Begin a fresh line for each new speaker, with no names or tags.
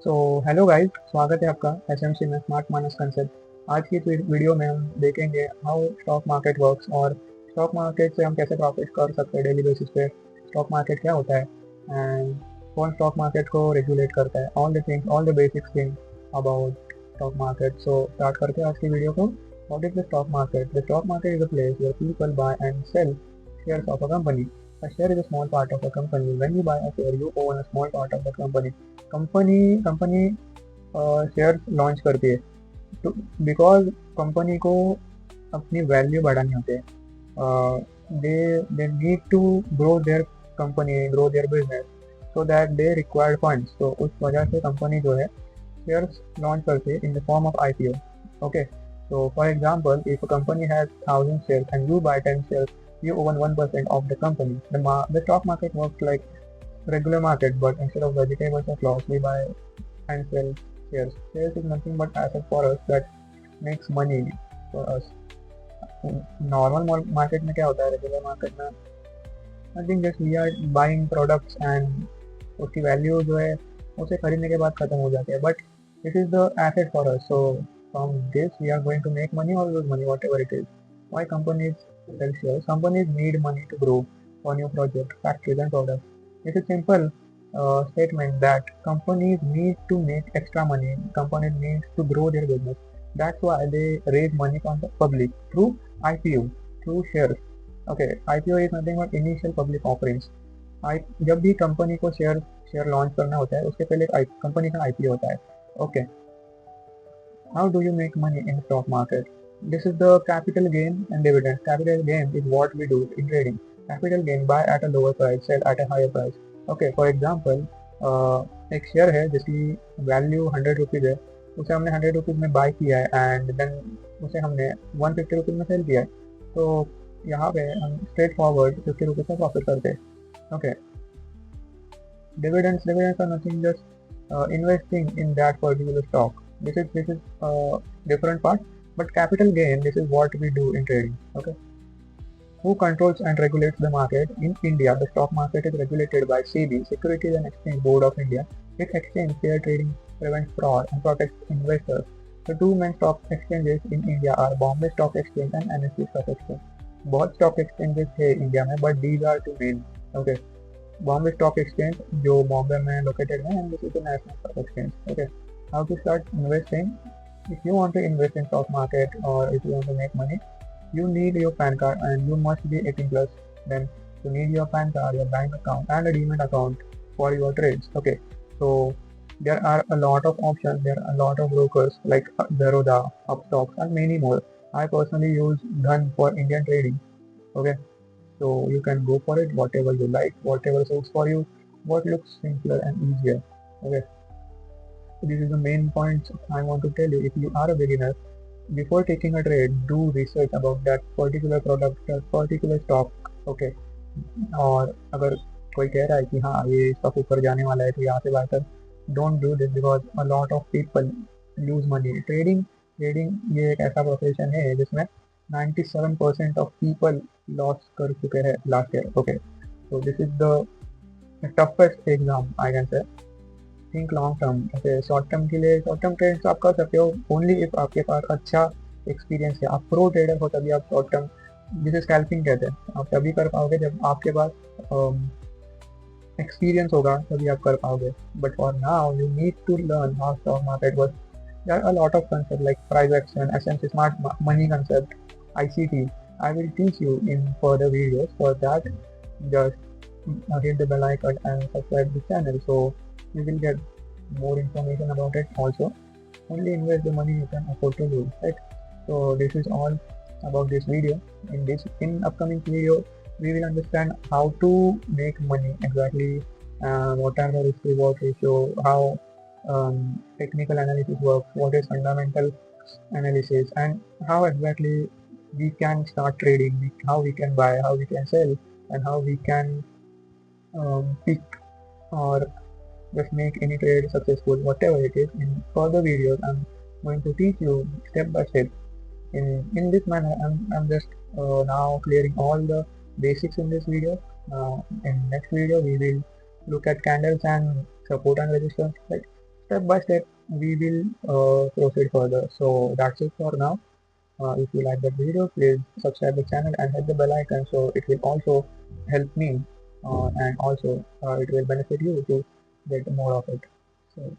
So hello guys, स्वागत है आपका एसएमसी में स्मार्ट माइनस कंसेप्ट। आज की इस वीडियो में हम देखेंगे हाउ स्टॉक मार्केट वर्क्स और स्टॉक मार्केट से हम कैसे प्रॉफिट कर सकते हैं डेली बेसिस पे। स्टॉक मार्केट क्या होता है एंड कौन स्टॉक मार्केट को रेगुलेट करता है, all the basic thing about stock market. So start करते हैं आज की वीडियो को। What is the stock market? The stock market is a place where people buy and sell shares of a company. A share is a small part of a company. When you buy a share, you own a small part of the company. Company share launch करती है तो because company को अपनी value बढ़ानी होती है। They need to grow their company, grow their business, so that they required funds. तो उस वजह से कंपनी जो है शेयर्स लॉन्च करती है in the form of IPO. Okay, so for example, if a company has 1,000 shares and you buy 10 shares, you own 1% of the company. The stock market works like regular market, but instead of vegetables or clothes, we buy and sell shares. Shares is nothing but asset for us that makes money for us. Normal market में क्या होता है, regular market में I think just we are buying products and उसकी value जो है उसे खरीदने के बाद खत्म हो जाती है, but this is the asset for us. So from this we are going to make money और lose money, whatever it is. Why companies sell shares? Companies need money to grow for new projects, factories, and products. It's a simple statement that companies need to make extra money. Companies need to grow their business. That's why they raise money from the public through IPO, through shares. Okay, IPO is nothing but initial public offerings. जब भी company को share launch करना होता है उसके पहले company का IPO होता है। Okay, how do you make money in the stock market? This is the capital gain and dividend. Capital gain is what we do in trading. Capital gain, buy at a lower price, sell at a higher price. Okay, for example, एक share है जिसकी value 100 rupees है, उसे हमने 100 rupees में bye किया है and then उसे हमने 150 रुपीज़ में सेल किया है। तो यहाँ पे हम स्ट्रेट फॉरवर्ड 50 रुपीज़ का प्रॉफिट करते हैं। Okay, dividends are nothing, just investing in that particular stock. This is different part, but capital gain, this is what we do in trading. Okay, who controls and regulates the market in India? The stock market is regulated by SEBI, Securities and Exchange Board of India. Its exchange fair trading prevents fraud and protects investors. The two main stock exchanges in India are Bombay Stock Exchange and NSE Stock Exchange. बहुत stock exchanges है India में, but these are two main. Okay, Bombay Stock Exchange जो बॉम्बे में located है, and this is the national stock exchange. Okay, how to start investing? If you want to invest in stock market or if you want to make money, you need your PAN card and you must be 18 plus. Then you need your PAN card, your bank account, and a Demat account for your trades. Okay, so there are a lot of options. There are a lot of brokers like Zerodha, Upstox, and many more. I personally use Dhan for Indian trading. Okay, so you can go for it, whatever you like, whatever suits for you, what looks simpler and easier. Okay, so this is the main points I want to tell you. If you are a beginner, before taking a trade, do research about that particular product, that particular stock. Okay, और अगर कोई कह रहा है कि हाँ ये stock ऊपर जाने वाला है तो यहाँ से बाय कर, don't do this because a lot of people lose money. Trading ये एक ऐसा प्रोफेशन है जिसमें 97% ऑफ पीपल लॉस कर चुके हैं last year. Okay, so this is the toughest exam I can say. Think long term. जैसे शॉर्ट टर्म के लिए शॉर्ट टर्म ट्रेड्स आप कर सकते हो ओनली इफ आपके पास अच्छा एक्सपीरियंस है, आप प्रो ट्रेडर हो, तभी आप शॉर्ट टर्म, जिसे स्कैल्पिंग कहते हैं, आप तभी कर पाओगे जब आपके पास एक्सपीरियंस होगा, तभी आप कर पाओगे। But for now you need to learn how stock market work. There are a lot of concepts like price action, SMC, smart money concept, ICT. I will teach you in further videos. For that, just hit the bell icon and subscribe the channel so you will get more information about it. Also, only invest the money you can afford to lose, right? So this is all about this video. In upcoming video we will understand how to make money exactly, what are the risk reward ratio, how technical analysis works, what is fundamental analysis, and how exactly we can start trading, how we can buy, how we can sell, and how we can pick or just make any trade successful, whatever it is. In further videos I'm going to teach you step by step. In this manner I'm just now clearing all the basics in this video. In next video we will look at candles and support and resistance, right? step by step we will proceed further. So that's it for now. If you like the video, please subscribe the channel and hit the bell icon, so it will also help me and also it will benefit you to get more of it. So